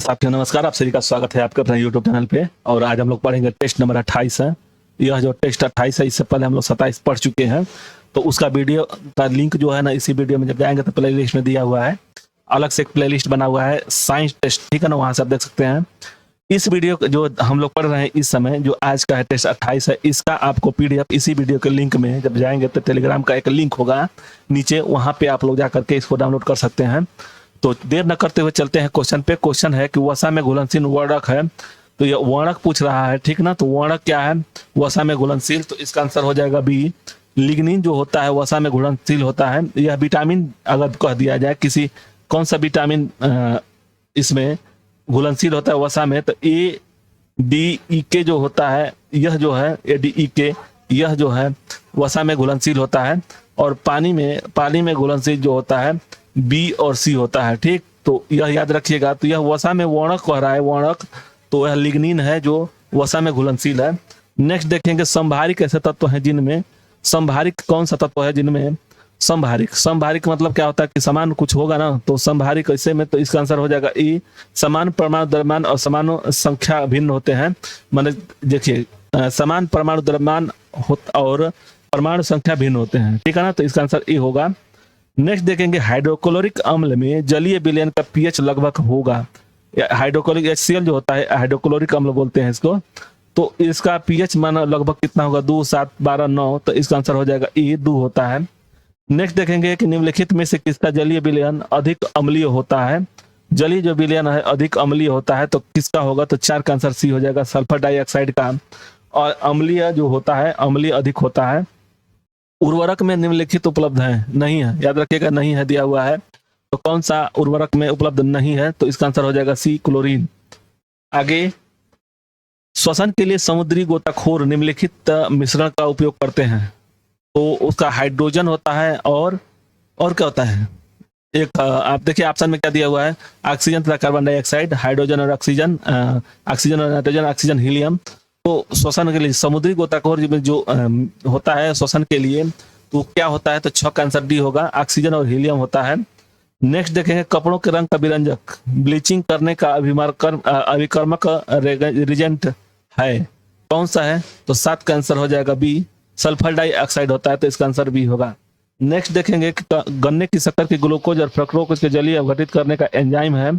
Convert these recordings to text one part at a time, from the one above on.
साथियों नमस्कार, आप सभी का स्वागत है आपके अपने यूट्यूब चैनल पे। और आज हम लोग पढ़ेंगे टेस्ट नंबर 28 है। यह जो टेस्ट 28 है, इससे पहले हम लोग 27 पढ़ चुके हैं। तो उसका वीडियो का लिंक जो है ना, इसी वीडियो में जब जाएंगे तो प्ले लिस्ट में दिया हुआ है। अलग से एक प्ले लिस्ट बना हुआ है साइंस टेस्ट, ठीक है ना, वहां से आप देख सकते हैं। इस वीडियो जो हम लोग पढ़ रहे हैं इस समय, जो आज का है टेस्ट 28 है, इसका आपको पीडीएफ इसी वीडियो के लिंक में जब जाएंगे तो टेलीग्राम का एक लिंक होगा नीचे, वहां पे आप लोग जा करके इसको डाउनलोड कर सकते हैं। तो देर न करते हुए चलते हैं क्वेश्चन पे। क्वेश्चन है कि वसा में घुलनशील वर्णक है, तो ये वर्णक पूछ रहा है, ठीक ना। तो वर्णक क्या है वसा में घुलनशील, तो इसका आंसर हो जाएगा बी। लिग्निन जो होता है वसा में घुलनशील होता है। यह विटामिन अगर कह दिया जाए किसी कौन सा विटामिन इसमें घुलनशील होता है वसा में, तो ए डी ई के जो होता है, यह जो है ए डी ई के, यह जो है वसा में घुलनशील होता है। और पानी में घुलनशील जो होता है बी और सी होता है, ठीक। तो यह याद रखिएगा। तो यह वसा में वर्णक कह रहा है, वर्णक, तो यह लिग्निन है जो वसा में घुलनशील है। नेक्स्ट देखेंगे संभारिक ऐसे तत्व हैं जिनमें, संभारिक कौन सा तत्व है जिनमें संभारिक मतलब क्या होता है कि समान कुछ होगा ना, तो संभारिक ऐसे में, तो इसका आंसर हो जाएगा ई। समान परमाणु द्रव्यमान और समान संख्या भिन्न होते हैं। माने देखिए समान परमाणु द्रव्यमान और परमाणु संख्या भिन्न होते हैं, ठीक है ना, तो इसका आंसर ई होगा। नेक्स्ट देखेंगे हाइड्रोक्लोरिक अम्ल में जलीय विलयन का पीएच लगभग होगा। हाइड्रोक्लोरिक HCl जो होता है हाइड्रोक्लोरिक अम्ल बोलते हैं इसको, तो इसका पीएच माना लगभग कितना होगा 2, 7, 12, 9, तो इसका आंसर हो जाएगा ई 2 होता है। नेक्स्ट देखेंगे कि निम्नलिखित में से किसका जलीय विलयन अधिक अम्लीय होता है। जलीय जो विलयन है अधिक अम्लीय होता है, तो किसका होगा, तो 4 का आंसर सी हो जाएगा, सल्फर डाइऑक्साइड का। और अम्लीय जो होता है अम्लीय अधिक होता है। उर्वरक में निम्नलिखित उपलब्ध है, नहीं है, याद रखिएगा, नहीं है दिया हुआ है। तो कौन सा उर्वरक में उपलब्ध नहीं है, तो इसका आंसर हो जाएगा सी, क्लोरीन। आगे श्वसन के लिए समुद्री गोताखोर निम्नलिखित मिश्रण का उपयोग करते हैं। तो उसका हाइड्रोजन होता है और क्या होता है, एक आप देखिए ऑप्शन में क्या दिया हुआ है, ऑक्सीजन तथा कार्बन डाइऑक्साइड, हाइड्रोजन और ऑक्सीजन, ऑक्सीजन और नाइट्रोजन, ऑक्सीजन हीलियम। तो श्वसन के लिए समुद्री गोताखोर जो होता है श्वसन के लिए, तो क्या होता है, तो 6 का आंसर डी होगा, ऑक्सीजन और हीलियम होता है। नेक्स्ट देखेंगे कपड़ों के रंग का विरंजक ब्लीचिंग करने का अभिकर्मक रिजेंट है, कौन सा है, तो 7 का आंसर हो जाएगा बी, सल्फर डाइऑक्साइड होता है, तो इसका आंसर बी होगा। नेक्स्ट देखेंगे कि गन्ने की शक्कर की ग्लूकोज और फ्रक्टोज के जलीय अवघटित करने का एंजाइम है,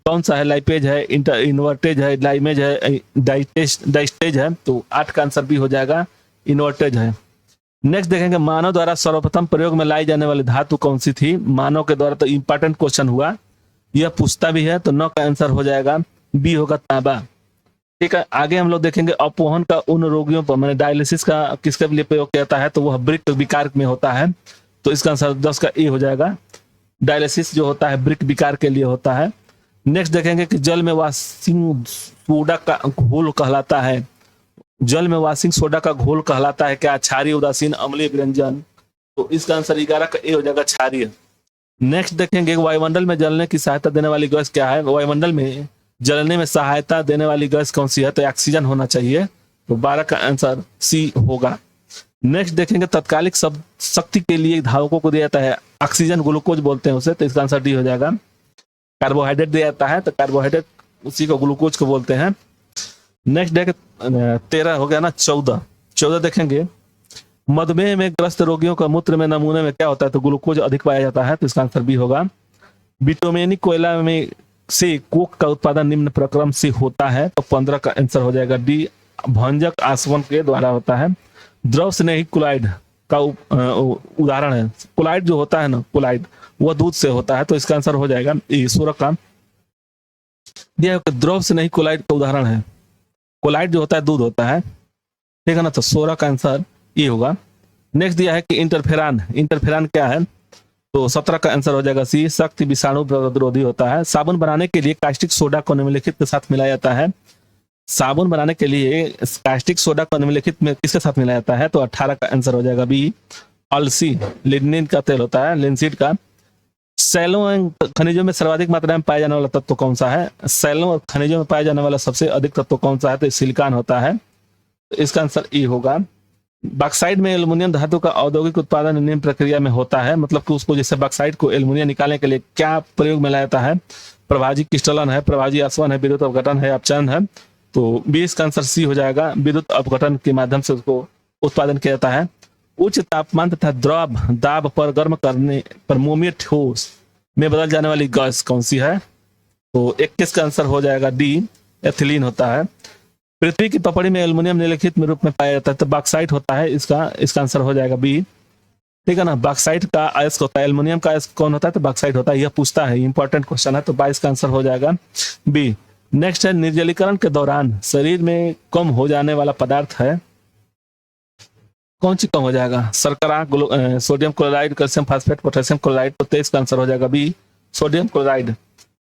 कौन सा है, लाइपेज है, इन्वर्टेज है, लाइमेज है, डाइस्टेज है, तो 8 का आंसर भी हो जाएगा, इन्वर्टेज है। नेक्स्ट देखेंगे मानव द्वारा सर्वप्रथम प्रयोग में लाई जाने वाली धातु कौन सी थी। मानव के द्वारा, तो इंपॉर्टेंट क्वेश्चन हुआ, यह पूछता भी है, तो 9 का आंसर हो जाएगा बी होगा, तांबा, ठीक है। आगे हम लोग देखेंगे अपवहन का उन रोगियों पर, मैंने डायलिसिस का किसके लिए प्रयोग किया जाता है, तो वह वृक्क विकार में होता है, तो इसका आंसर 10 का ए हो जाएगा। डायलिसिस जो होता है वृक्क विकार के लिए होता है। नेक्स्ट देखेंगे कि जल में वाशिंग सोडा का घोल कहलाता है, जल में वाशिंग सोडा का घोल कहलाता है क्या, क्षारीय, उदासीन, अम्लीय, व्यंजन, तो इसका आंसर 11 का ए हो जाएगा, क्षारीय। नेक्स्ट देखेंगे वायुमंडल में जलने की सहायता देने वाली गैस क्या है। वायुमंडल में जलने में सहायता देने वाली गैस कौन सी है, तो ऑक्सीजन होना चाहिए, तो 12 का आंसर सी होगा। नेक्स्ट देखेंगे तत्कालिक शक्ति के लिए धावकों को दिया जाता है, ऑक्सीजन ग्लूकोज बोलते हैं उसे, तो इसका आंसर डी हो जाएगा। कार्बोहाइड्रेट दिया जाता है, तो कार्बोहाइड्रेट उसी को ग्लूकोज को बोलते हैं। नेक्स्ट देख 13 हो गया ना, 14 देखेंगे मधुमेह में ग्रस्त रोगियों का मूत्र में नमूने में क्या होता है, तो ग्लूकोज अधिक पाया जाता है, तो इसका आंसर बी होगा। बिटुमेनिक कोयला में से कोक का उत्पादन निम्न प्रक्रम से होता है, तो 15 का आंसर हो जाएगा डी, भंजक आसवन के द्वारा होता है। द्रव स्नेही क्लोराइड का उदाहरण है, क्लोराइड जो होता है ना, क्लोराइड वह दूध से होता है, तो इसका आंसर हो जाएगा 16 का। द्रव स्नेही क्लोराइड का उदाहरण है, क्लोराइड जो होता है दूध होता है, ठीक है ना, तो 16 का आंसर ये होगा। नेक्स्ट दिया है कि इंटरफेरान क्या है, तो 17 का आंसर हो जाएगा सी, शक्ति विषाणु प्रतिरोधी होता है। साबुन बनाने के लिए कास्टिक सोडा को निम्नलिखित के साथ मिलाया जाता है। साबुन बनाने के लिए कास्टिक सोडा को निम्नलिखित में किसके साथ मिलाया जाता है, तो 18 का आंसर हो जाएगा बी, अलसी, लिग्निन का तेल होता है, लिनसीड का। सैलों और खनिजों में सर्वाधिक मात्रा में पाया जाने वाला तत्व कौन सा है। सैलों और खनिजों में पाया जाने वाला सबसे अधिक तत्व कौन सा है, तो सिलिकॉन होता है, तो इसका आंसर ई होगा। बॉक्साइट में एल्युमिनियम धातु का औद्योगिक उत्पादन निम्न प्रक्रिया में होता है, मतलब कि उसको जैसे बॉक्साइट को एल्युमिनियम निकालने के लिए क्या प्रयोग में लाया जाता है, प्रभाजी क्रिस्टलन है, प्रभाजी आसवन है, विद्युत अपघटन है, अपचयन है। तो 20 का आंसर सी हो जाएगा, विद्युत अपघटन के माध्यम से उसको उत्पादन किया जाता है। उच्च तापमान तथा द्रव दाब पर गर्म करने पर मोमीय ठोस में बदल जाने वाली गैस कौन सी है? तो 21 का आंसर हो जाएगा डी, एथिलीन होता है। पृथ्वी की पपड़ी में एल्युमिनियम निम्नलिखित में रूप में पाया जाता है, तो बॉक्साइट होता है, इसका आंसर हो जाएगा बी। ठीक है ना, बॉक्साइट का अयस्क होता है, एल्युमिनियम का अयस्क कौन होता है? तो बॉक्साइट होता है। यह पूछता है, इंपॉर्टेंट क्वेश्चन है, तो 22 का आंसर हो जाएगा बी। नेक्स्ट है, निर्जलीकरण के दौरान शरीर में कम हो जाने वाला पदार्थ है, कौन सी कम हो जाएगा? शर्करा, sodium chloride, calcium phosphate, potassium chloride. तो 23 का आंसर हो जाएगा बी, सोडियम क्लोराइड।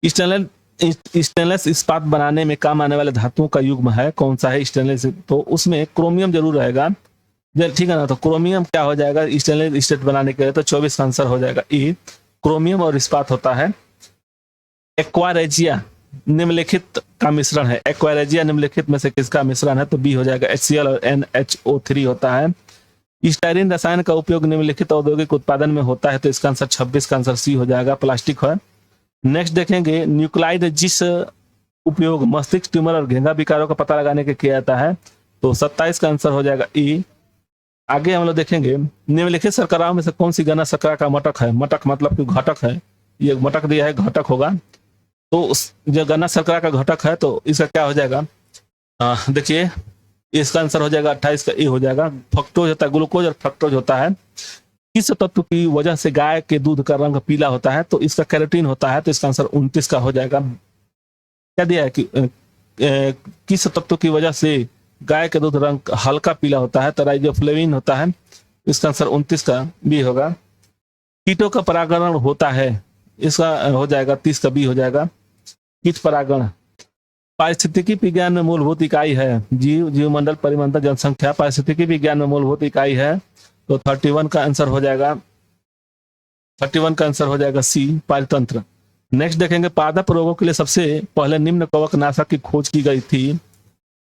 स्टेनलेस इस्पात बनाने में काम आने वाले धातुओं का युग्म है, कौन सा है स्टेनलेस? तो उसमें क्रोमियम जरूर रहेगा, ठीक है ना। तो क्रोमियम क्या हो जाएगा स्टेनलेस स्टील बनाने के लिए? तो 24 का आंसर हो जाएगा ई, क्रोमियम और इस्पात होता है। एक्वारेजिया निम्नलिखित का मिश्रण है, एक्वारेजिया निम्नलिखित में से किसका मिश्रण है? तो बी हो जाएगा, HCl और NHO3 होता है। स्टाइरिन रसायन का उपयोग निम्नलिखित औद्योगिक उत्पादन में होता है, तो इसका आंसर 26 का आंसर सी हो जाएगा, प्लास्टिक है। नेक्स्ट देखेंगे, न्यूक्लाइड जिस उपयोग मस्तिष्क ट्यूमर और घेंगा विकारों का पता लगाने के किया जाता है, तो 27 का आंसर हो जाएगा ई। आगे हम लोग देखेंगे, निम्नलिखित शर्कराओं में से कौन सी गन्ना शर्करा का मटक है? मटक मतलब कि घटक है, ये मटक दिया है, घटक होगा। तो उस जो गन्ना शर्करा का घटक है, तो इसका क्या हो जाएगा? देखिए, इसका आंसर हो जाएगा 28 का ए हो जाएगा। फ्रक्टोज होता है, ग्लूकोज और फ्रक्टोज होता है। किस तत्व की वजह से गाय के दूध का रंग पीला होता है? तो इसका कैरोटीन होता है, तो इसका आंसर 29 का हो जाएगा। क्या दिया है कि किस तत्व की वजह से गाय के दूध रंग हल्का पीला होता है? तो राइजोफ्लेविन होता है, इसका आंसर 29 का बी होगा। कीटों का परागण होता है, इसका हो जाएगा 30 का बी हो जाएगा, कीट परागण। पारिस्थितिकी विज्ञान में मूलभूत इकाई है, जीव, जीवमंडल, परिमंडल, जनसंख्या। पारिस्थितिकी विज्ञान में मूलभूत इकाई है, तो 31 का आंसर हो जाएगा, 31 का आंसर हो जाएगा सी, पारितंत्र। नेक्स्ट देखेंगे, पादप रोगों के लिए सबसे पहले निम्न कवक नाशक की खोज की गई थी,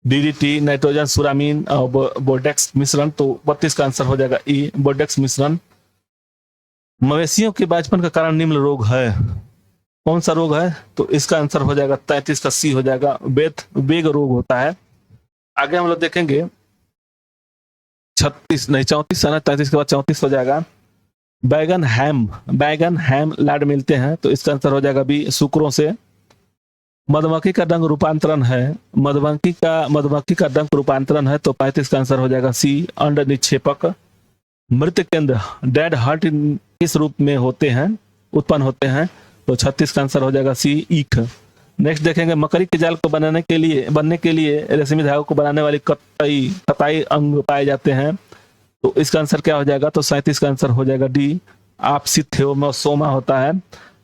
DDT, नाइट्रोजन, सुरामीन और बोर्डेक्स मिश्रण। तो 32 का आंसर हो जाएगा ई, बोर्डेक्स मिश्रण। मवेशियों के बांझपन का कारण निम्न रोग है, कौन सा रोग है? तो इसका आंसर हो जाएगा 33 का सी हो जाएगा, वेग रोग होता है। आगे हम लोग देखेंगे 34 है ना, 33 के बाद 34 हो जाएगा। बैगन हैम लाड मिलते हैं, तो इसका आंसर हो जाएगा बी, शुक्रों से। मधुमक्खी का डंक रूपांतरण है, मधुमक्खी का डंक रूपांतरण है, तो 35 का आंसर हो जाएगा सी, अंड निक्षेपक। मृत केंद्र डेड हार्ट किस रूप में होते हैं, उत्पन्न होते हैं? तो 36 का आंसर हो जाएगा सी, ईख। नेक्स्ट देखेंगे, मकड़ी के जाल को बनने के लिए रेशमी धागे को बनाने वाली कताई अंग पाए जाते हैं, तो इसका आंसर क्या हो जाएगा? तो 37 का आंसर हो जाएगा डी, आपसिथेओसोमा होता है।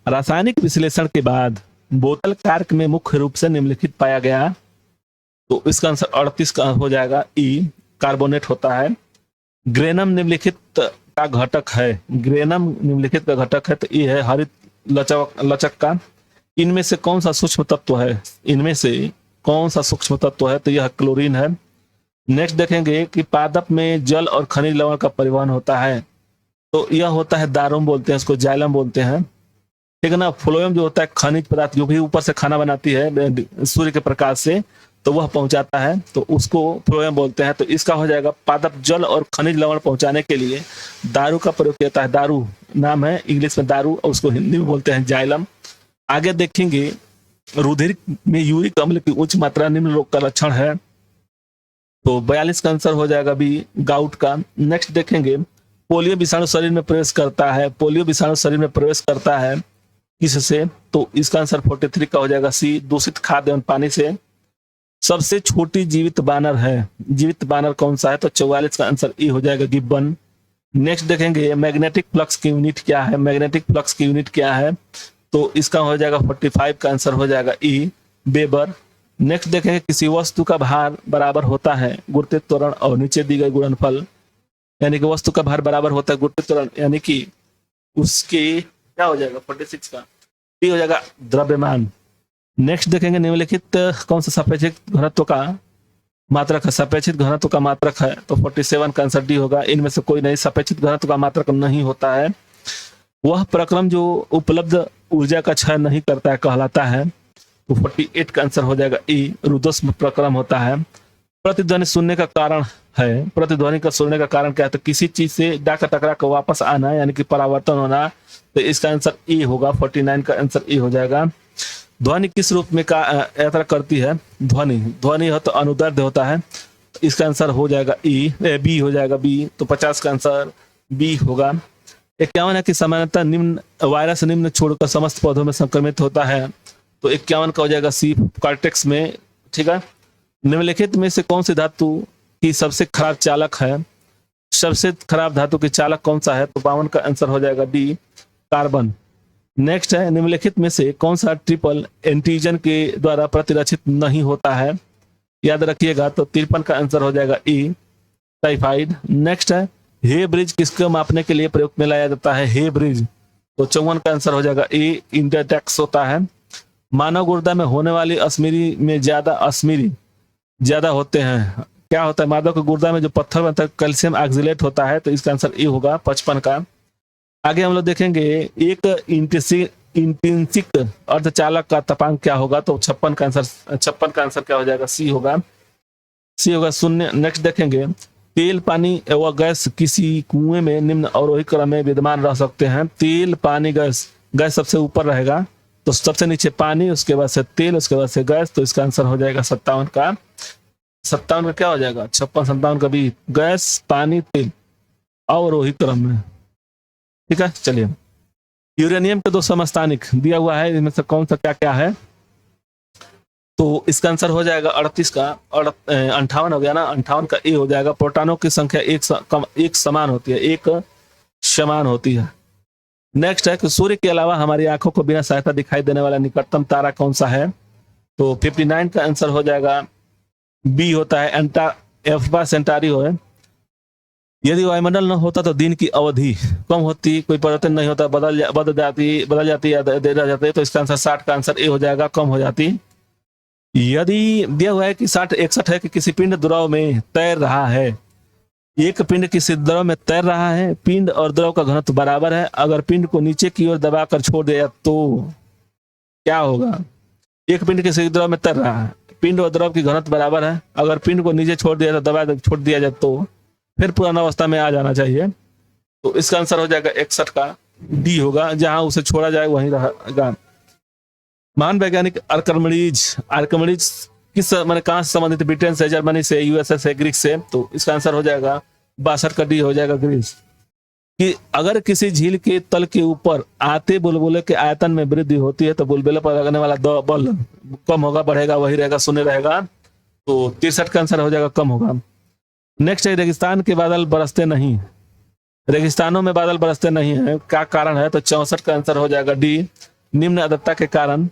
रासायनिक विश्लेषण के बाद बोतल कार्क में मुख्य रूप से निम्नलिखित पाया गया, तो इसका आंसर 38 का हो जाएगा ई, कार्बोनेट होता है। ग्रेनम निम्नलिखित का घटक है, तो ये है हरित लचक का। इनमें से कौन सा सूक्ष्म तत्व है? तो यह क्लोरीन है। नेक्स्ट देखेंगे कि पादप में जल और खनिज लवण का परिवहन होता है, तो यह होता है दारुम बोलते हैं, इसको जाइलम बोलते हैं, ठीक है ना। फ्लोएम जो होता है खनिज पदार्थ, जो भी ऊपर से खाना बनाती है सूर्य के प्रकाश से, तो वह पहुंचाता है, तो उसको फ्लोएम बोलते हैं। तो इसका हो जाएगा, पादप जल और खनिज लवण पहुंचाने के लिए दारू का प्रयोग किया जाता है, दारू नाम है इंग्लिश में दारू, और उसको हिंदी में बोलते हैं जाइलम। आगे देखेंगे, रुधिर में यूरिक अम्ल की उच्च मात्रा निम्न रोग का लक्षण है, तो 42 का आंसर हो जाएगा बी, गाउट का। नेक्स्ट देखेंगे, पोलियो विषाणु शरीर में प्रवेश करता है किससे? तो इसका आंसर 43 का हो जाएगा सी, दूषित खाद्य एवं पानी से। सबसे छोटी जीवित बानर कौन सा है? तो 44 का आंसर ई हो जाएगा, गिब्बन। नेक्स्ट देखेंगे, मैग्नेटिक फ्लक्स की यूनिट क्या है? तो इसका हो जाएगा 45 का आंसर हो जाएगा ई, वेबर। नेक्स्ट देखेंगे, किसी वस्तु का भार बराबर होता है गुरुत्व त्वरण और नीचे दी गई गुणनफल, यानी कि वस्तु का भार बराबर होता है गुरुत्व त्वरण, यानी कि उसके क्या हो जाएगा? 46 का डी हो जाएगा, द्रव्यमान। नेक्स्ट देखेंगे, निम्नलिखित कौन सा सापेक्षिक घनत्व का मात्रक है, सापेक्षिक घनत्व का मात्रक है, तो 47 का आंसर डी होगा। इनमें से कोई नहीं, सापेक्षिक घनत्व का मात्रक नहीं होता है। वह प्रक्रम जो उपलब्ध ऊर्जा का क्षय नहीं करता है कहलाता है, तो 48 का आंसर हो जाएगा ई, रुद्धोष्म प्रक्रम होता है। प्रतिध्वनि सुनने का कारण है, प्रतिध्वनि का सुनने का कारण क्या है, तो किसी चीज से डाका टकरा कर वापस आना यानी कि परावर्तन होना, तो इसका आंसर ई होगा। 49 का आंसर ई हो जाएगा। ध्वनि किस रूप में का यात्रा करती है, ध्वनि हो तो अनुदैर्ध्य होता है, तो इसका आंसर हो जाएगा ई, बी हो जाएगा बी, तो 50 का आंसर बी होगा। 51 है कि सामान्यतः निम्न वायरस निम्न छोड़कर समस्त पौधों में संक्रमित होता है, तो 51 का हो जाएगा सी, कार्टेक्स में। ठीक है, निम्नलिखित में से कौन सी धातु की सबसे खराब चालक है, सबसे खराब धातु की चालक कौन सा है, तो 52 का आंसर हो जाएगा डी, कार्बन। नेक्स्ट है, निम्नलिखित में से कौन सा ट्रिपल एंटीजन के द्वारा प्रतिरक्षित नहीं होता है, याद रखिएगा, तो 53 का आंसर हो जाएगा ई, टाइफाइड। नेक्स्ट है, हे ब्रिज किसको मापने के लिए प्रयोग में लाया जाता है, हे ब्रिज, तो 54 का आंसर हो जाएगा ए, इंटरटेक्स होता है। मानव गुर्दा में होने वाली अश्मीरी में अश्मीरी ज्यादा होते हैं, क्या होता है, मानव के गुर्दा में जो पत्थर बनता है कैल्शियम ऑक्सलेट होता है, तो इसका आंसर ए होगा, 55 का। आगे हम लोग देखेंगे एक इंट्रिंसिक अर्धचालक का तपांक क्या होगा, तो 56 का आंसर क्या हो जाएगा, सी होगा, सी होगा, शून्य। नेक्स्ट देखेंगे, तेल पानी एवं गैस किसी कुएं में निम्न अवरोही क्रम में विद्यमान रह सकते हैं। तेल पानी गैस, गैस सबसे ऊपर रहेगा, तो सबसे नीचे पानी, उसके बाद से तेल, उसके बाद से गैस, तो इसका आंसर हो जाएगा 57 का। 57 का क्या हो जाएगा, 56 57 का भी, गैस पानी तेल अवरोही क्रम में। ठीक है, चलिए, यूरेनियम के 2 समस्थानिक दिया हुआ है, इनमें से कौन सा क्या क्या है, तो इसका आंसर हो जाएगा 38 का, 58 हो गया ना, 58 का ए हो जाएगा। प्रोटॉनों की संख्या एक समान होती है, एक समान होती है। नेक्स्ट है कि सूर्य के अलावा हमारी आंखों को बिना सहायता दिखाई देने वाला निकटतम तारा कौन सा है, तो 59 का आंसर हो जाएगा बी होता है, एल्फा सेंटारी है। यदि वायुमंडल न होता तो दिन की अवधि कम होती, कोई परिवर्तन नहीं होता, बदल जाती या देर रह जाती, तो इसका आंसर 60 का आंसर ए हो जाएगा, कम हो जाती। यदि दिया हुआ है कि 61 है कि किसी पिंड द्रव में तैर रहा है, एक पिंड किसी द्रव में तैर रहा है, पिंड और द्रव का घनत्व बराबर है, अगर पिंड को नीचे की ओर दबाकर छोड़ दिया तो क्या होगा। एक पिंड किसी द्रव में तैर रहा है, पिंड और द्रव की घनत्व बराबर है, अगर पिंड को नीचे छोड़ दिया तो दबा छोड़ दिया जाए तो फिर पुराना अवस्था में आ जाना चाहिए, तो इसका आंसर हो जाएगा 61 का डी होगा, जहां उसे छोड़ा जाए वहीं रहेगा। महान वैज्ञानिक आर्किमिडीज किस माने कहां से संबंधित, ब्रिटेन से, जर्मनी से, यूएसए से, ग्रीक से, तो इसका आंसर हो जाएगा 62 का डी हो जाएगा, ग्रीस। कि अगर किसी झील के तल के ऊपर आते बुलबुले के आयतन में वृद्धि होती है, तो बुलबुले पर लगने वाला बल कम होगा, बढ़ेगा, वही रहेगा, शून्य रहेगा, तो 63 का आंसर हो जाएगा, कम होगा। नेक्स्ट है, रेगिस्तान के बादल बरसते नहीं, रेगिस्तानों में बादल बरसते नहीं है, क्या कारण है, तो 64 का आंसर हो जाएगा डी, निम्न आर्द्रता के कारण।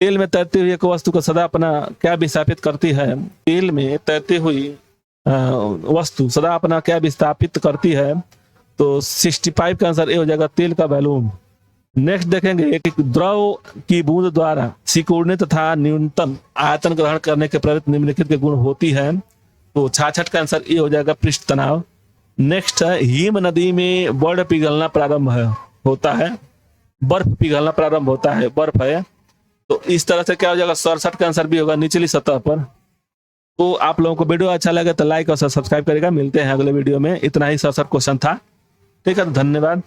तेल में तैरती हुई एक वस्तु को सदा अपना क्या विस्थापित करती है, तेल में तैरती हुई वस्तु सदा अपना क्या विस्थापित करती है, तो 65 का आंसर ए हो जाएगा, तेल का वैल्यूम। नेक्स्ट देखेंगे कि द्रव की बूंद द्वारा सिकुड़ने तथा न्यूनतम आयतन ग्रहण करने के प्रेरित निम्नलिखित के गुण होती है, तो 66 का आंसर ए हो जाएगा, पृष्ठ तनाव। नेक्स्ट है, हिम नदी में बर्फ पिघलना प्रारंभ होता है, बर्फ पिघलना प्रारंभ होता है, बर्फ है, तो इस तरह से क्या हो जाएगा, 67 का आंसर भी होगा, निचली सतह पर। तो आप लोगों को वीडियो अच्छा लगे तो लाइक और सब्सक्राइब करेगा। मिलते हैं अगले वीडियो में। इतना ही 67 क्वेश्चन था। ठीक है, तो धन्यवाद।